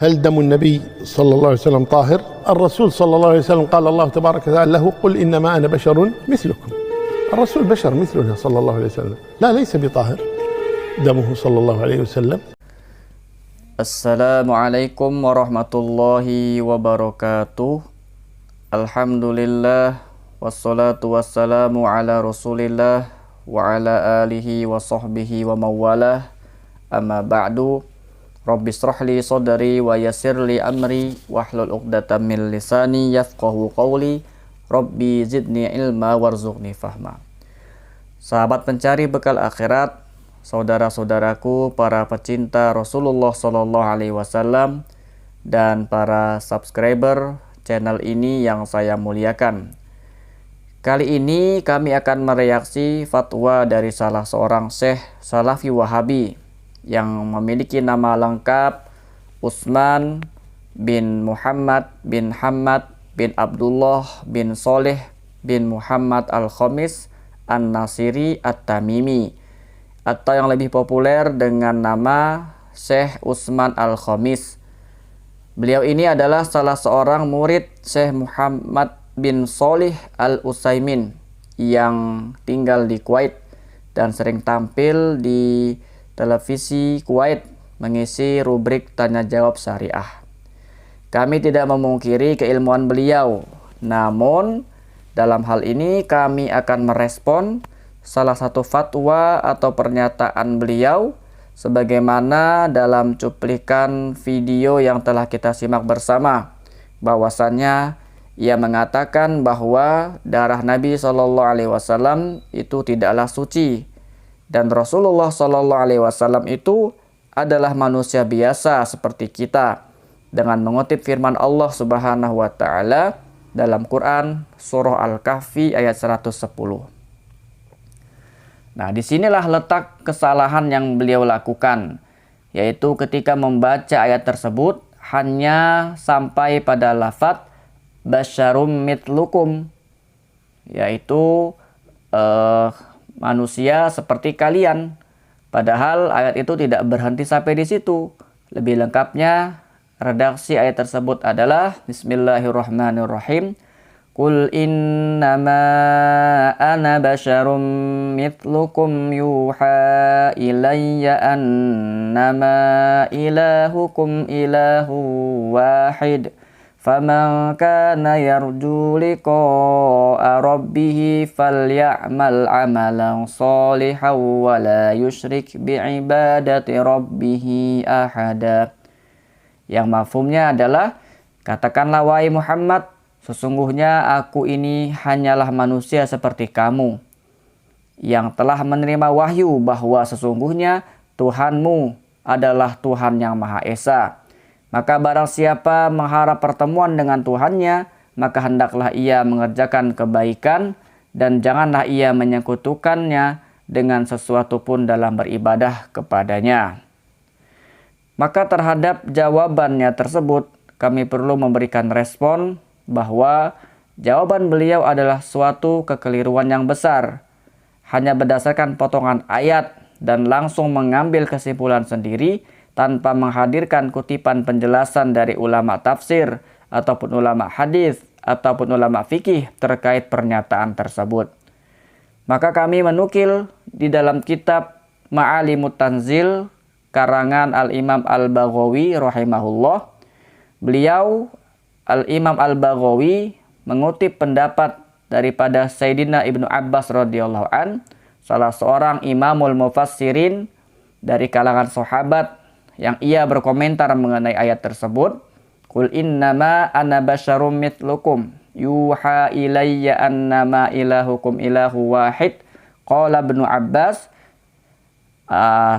هل دم النبي صلى الله عليه وسلم طاهر؟ الرسول صلى الله عليه وسلم قال الله تبارك وتعالى له قل إنما أنا بشر مثلكم. الرسول بشر مثلنا صلى الله عليه وسلم، لا ليس بطاهر دمه صلى الله عليه وسلم. Assalamualaikum warahmatullahi wabarakatuh. Alhamdulillah wassalatu wassalamu ala rasulillah wa ala alihi wa sahbihi wa mawalah. Amma ba'du. Rabbi shrahli sadri wa yassirli amri wahlul 'uqdatam min lisani yafqahu qawli. Rabbi zidni ilma warzuqni fahma. Sahabat pencari bekal akhirat, saudara-saudaraku, para pecinta Rasulullah Sallallahu Alaihi Wasallam, dan para subscriber channel ini yang saya muliakan. Kali ini kami akan mereaksi fatwa dari salah seorang Syekh Salafi Wahabi yang memiliki nama lengkap Utsman bin Muhammad bin Hamad bin Abdullah bin Soleh bin Muhammad Al-Khamis An-Nasiri At-Tamimi, atau yang lebih populer dengan nama Syekh Utsman Al-Khamis. Beliau ini adalah salah seorang murid Syekh Muhammad bin Shalih Al-Utsaimin yang tinggal di Kuwait dan sering tampil di televisi Kuwait mengisi rubrik tanya jawab syariah. Kami tidak memungkiri keilmuan beliau, namun dalam hal ini kami akan merespon salah satu fatwa atau pernyataan beliau sebagaimana dalam cuplikan video yang telah kita simak bersama, bahwasannya ia mengatakan bahwa darah Nabi Shallallahu Alaihi Wasallam itu tidaklah suci dan Rasulullah Shallallahu Alaihi Wasallam itu adalah manusia biasa seperti kita, dengan mengutip firman Allah Subhanahu Wa Taala dalam Quran surah Al-Kahfi ayat 110. Nah, disinilah letak kesalahan yang beliau lakukan, yaitu ketika membaca ayat tersebut hanya sampai pada lafadz basyarum mitlukum, yaitu manusia seperti kalian. Padahal ayat itu tidak berhenti sampai di situ. Lebih lengkapnya, redaksi ayat tersebut adalah Bismillahirrahmanirrahim. Qul innama ana basyarum mitlukum yuha ilayya annama ilahukum ilahu wahid. Faman kana yarju liqa'a rabbih falyamal amalan shalihan wa la yusyrik bi'ibadati rabbih ahada. Yang mafhumnya adalah, katakanlah wahai Muhammad, sesungguhnya aku ini hanyalah manusia seperti kamu yang telah menerima wahyu bahwa sesungguhnya Tuhanmu adalah Tuhan yang Maha Esa. Maka barang siapa mengharap pertemuan dengan Tuhannya, maka hendaklah ia mengerjakan kebaikan dan janganlah ia menyekutukannya dengan sesuatu pun dalam beribadah kepadanya. Maka terhadap jawabannya tersebut, kami perlu memberikan respon bahwa jawaban beliau adalah suatu kekeliruan yang besar, hanya berdasarkan potongan ayat dan langsung mengambil kesimpulan sendiri tanpa menghadirkan kutipan penjelasan dari ulama tafsir ataupun ulama hadis ataupun ulama fikih terkait pernyataan tersebut. Maka kami menukil di dalam kitab Ma'alimut Tanzil karangan Al-Imam Al-Baghawi rahimahullah. Beliau Al-Imam Al-Baghawi mengutip pendapat daripada Sayyidina Ibnu Abbas radhiyallahu an, salah seorang imamul mufassirin dari kalangan sahabat, yang ia berkomentar mengenai ayat tersebut. Qul innama ana basyarum mitlukum yuha ilayya annama ilahukum ilahu wahid. Qala Ibnu Abbas,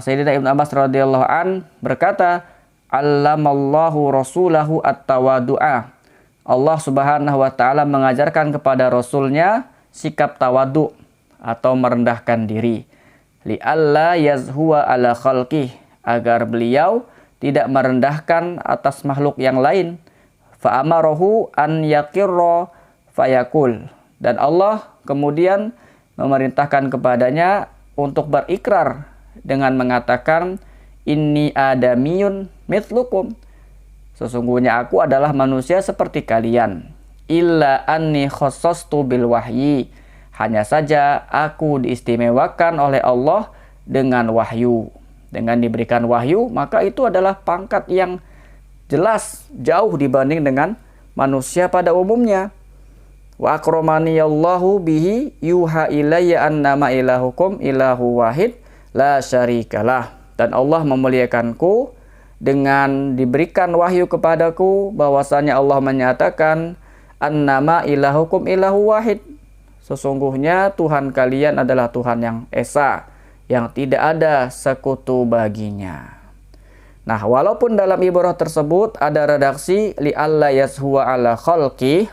Sayyidina Ibnu Abbas radhiyallahu an berkata, allamallahu rasulahu at-tawadu'a. Allah Subhanahu wa taala mengajarkan kepada rasulnya sikap tawadu atau merendahkan diri. Li alla yazhuwa ala khalqih, agar beliau tidak merendahkan atas makhluk yang lain. Fa'amarahu an yaqirra fayakul. Dan Allah kemudian memerintahkan kepadanya untuk berikrar dengan mengatakan inni adamiyun mithlukum, Sesungguhnya aku adalah manusia seperti kalian. Illa anni khassastu bil wahyi. Hanya saja aku diistimewakan oleh Allah dengan wahyu. Dengan diberikan wahyu, maka itu adalah pangkat yang jelas jauh dibanding dengan manusia pada umumnya. Wa akramani Allahu bihi yuha ilayya annama ilahukum ilahu wahid la syarikalah. Dan Allah memuliakanku dengan diberikan wahyu kepadaku bahwasanya Allah menyatakan annama ilahukum ilahu wahid. Sesungguhnya Tuhan kalian adalah Tuhan yang esa, yang tidak ada sekutu baginya. Nah, walaupun dalam ibrah tersebut ada redaksi li'alla yashuwa ala khalqi,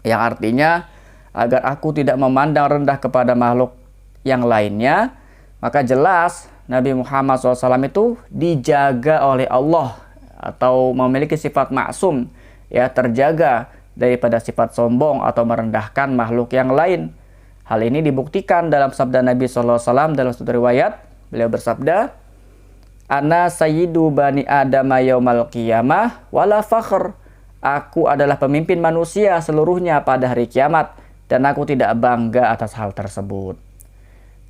yang artinya agar aku tidak memandang rendah kepada makhluk yang lainnya, maka jelas Nabi Muhammad SAW itu dijaga oleh Allah atau memiliki sifat maksum, ya, terjaga daripada sifat sombong atau merendahkan makhluk yang lain. Hal ini dibuktikan dalam sabda Nabi SAW dalam suatu riwayat. Beliau bersabda, Ana sayyidu bani adama yaumal qiyamah wala fakhr. Aku adalah pemimpin manusia seluruhnya pada hari kiamat dan aku tidak bangga atas hal tersebut.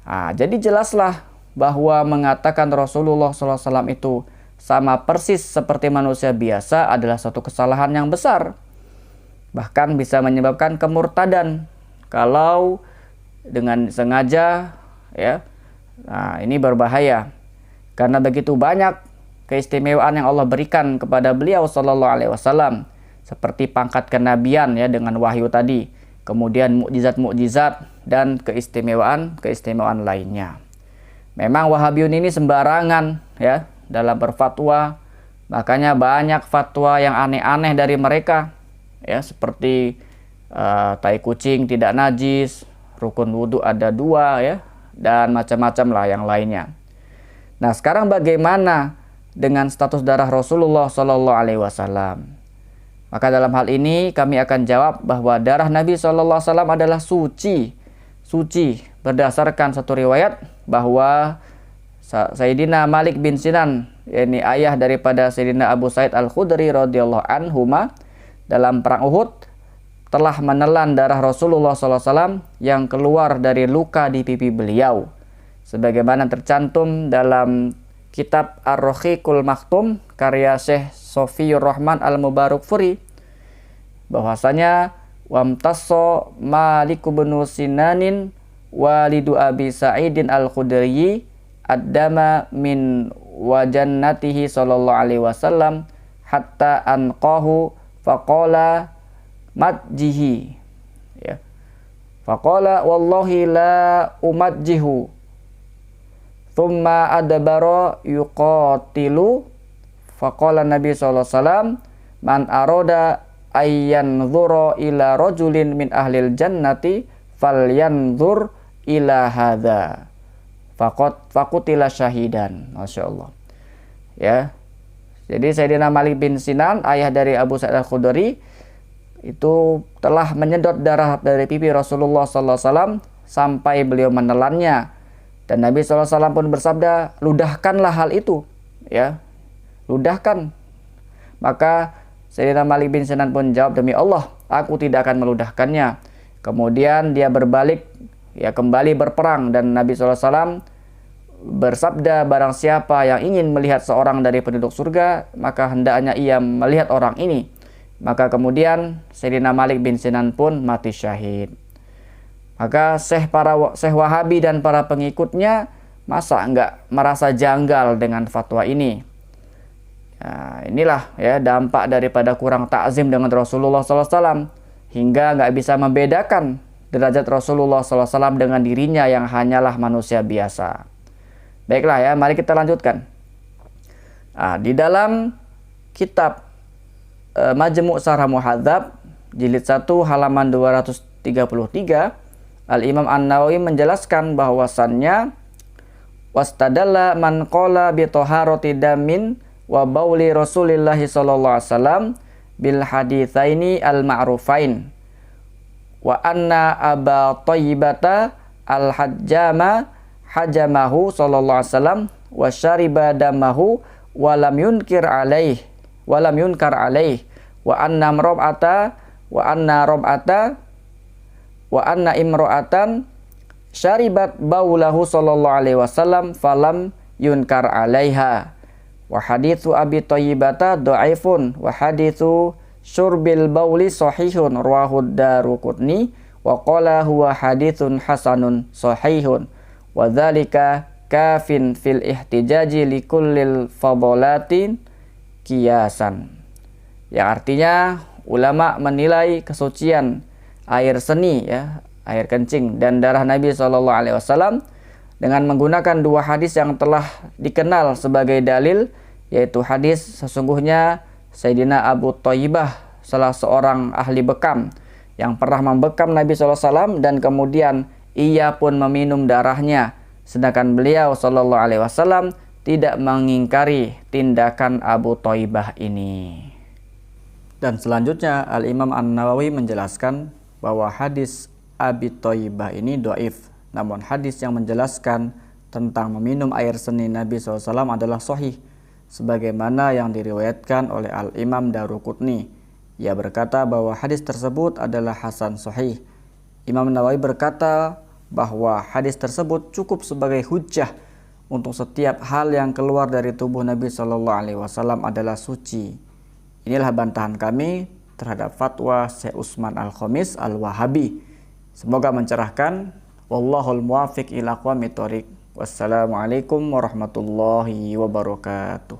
Nah, jadi jelaslah bahwa mengatakan Rasulullah SAW itu sama persis seperti manusia biasa adalah suatu kesalahan yang besar. Bahkan bisa menyebabkan kemurtadan kalau dengan sengaja, ya. Nah, ini berbahaya karena begitu banyak keistimewaan yang Allah berikan kepada beliau sallallahu alaihi wasallam, seperti pangkat kenabian, ya, dengan wahyu tadi, kemudian mukjizat-mukjizat dan keistimewaan lainnya. Memang Wahabiyun ini sembarangan, ya, dalam berfatwa. Makanya banyak fatwa yang aneh-aneh dari mereka, ya, seperti tai kucing tidak najis, rukun wudhu ada 2, ya, dan macam-macam lah yang lainnya. Nah, sekarang bagaimana dengan status darah Rasulullah Sallallahu Alaihi Wasallam? Maka dalam hal ini kami akan jawab bahwa darah Nabi Sallallahu Alaihi Wasallam adalah suci berdasarkan satu riwayat bahwa Sayyidina Malik bin Sinan, yakni ayah daripada Sayyidina Abu Sa'id Al-Khudri radhiyallahu anhuma, dalam perang Uhud telah menelan darah Rasulullah SAW yang keluar dari luka di pipi beliau, sebagaimana tercantum dalam kitab Ar-Rahiqul Maktum karya Syekh Sofiyur Rahman Al-Mubarakfuri, bahwasanya wamtasso Malik bin Sinanin walidu Abi Sa'idin Al-Khudri ad-dama min wajannatihi sallallahu alaihi wasallam hatta anqahu faqala matjihi, ya, faqala wallahi la umatjihu thumma adbara yuqatilu faqala Nabi sallallahu alaihi wasallam man aroda ayyanzura ila rajulin min ahlil jannati falyanzur ila hadza faqutila syahidan. Masya Allah, ya. Jadi Sayyidina Malik bin Sinan, ayah dari Abu Sa'id Al-Khudri, itu telah menyedot darah dari pipi Rasulullah SAW sampai beliau menelannya, dan Nabi SAW pun bersabda, ludahkanlah hal itu, ya, ludahkan. Maka Sayyidina Malik bin Sinan pun jawab, demi Allah, aku tidak akan meludahkannya. Kemudian dia berbalik, ya, kembali berperang, dan Nabi SAW bersabda, barang siapa yang ingin melihat seorang dari penduduk surga, maka hendaknya ia melihat orang ini. Maka kemudian Sayyidina Malik bin Sinan pun mati syahid. Maka Syekh Wahabi dan para pengikutnya masa enggak merasa janggal dengan fatwa ini? Nah, inilah, ya, dampak daripada kurang takzim dengan Rasulullah SAW, hingga nggak bisa membedakan derajat Rasulullah SAW dengan dirinya yang hanyalah manusia biasa. Baiklah, ya, mari kita lanjutkan. Nah, di dalam kitab Majmu' Syarah Muhadzab jilid 1 halaman 233, Al-Imam An-Nawawi menjelaskan bahwasannya wastadalla man qala bi taharati damin wa bauli Rasulillah sallallahu alaihi wasallam bil haditsaini al-ma'rufain wa anna Aba Thayyibata al-Hajjama hajamahu sallallahu alaihi wasallam wa syariba damahu wa lam yunkir alaih wa lam yunkar alaih wa anna imra'atan syaribat baulahu sallallahu alaihi wasallam falam yunkar alaiha wa haditsu Abi Thayyibata dhaifun wa haditsu syurbil bauli sahihun rawahu Daruqutni wa qala huwa haditsun hasanun sahihun wa dzalika kafin fil ihtijaji likullil fadolatin kiasan. Yang artinya ulama menilai kesucian air seni, ya, air kencing dan darah Nabi SAW dengan menggunakan dua hadis yang telah dikenal sebagai dalil, yaitu hadis sesungguhnya Sayyidina Abu Thayyibah, salah seorang ahli bekam yang pernah membekam Nabi SAW dan kemudian ia pun meminum darahnya, sedangkan beliau SAW tidak mengingkari tindakan Abu Thayyibah ini. Dan selanjutnya Al-Imam An-Nawawi menjelaskan bahwa hadis Abi Thayyibah ini dhaif, namun hadis yang menjelaskan tentang meminum air seni Nabi SAW adalah sahih, sebagaimana yang diriwayatkan oleh Al-Imam Daruqutni. Ia berkata bahwa hadis tersebut adalah hasan sahih. Imam Nawawi berkata bahwa hadis tersebut cukup sebagai hujjah untuk setiap hal yang keluar dari tubuh Nabi SAW adalah suci. Inilah bantahan kami terhadap fatwa Syekh Utsman Al-Khamis Al-Wahabi. Semoga mencerahkan. Wallahul muwaffiq ila aqwamit thoriq. Wassalamualaikum warahmatullahi wabarakatuh.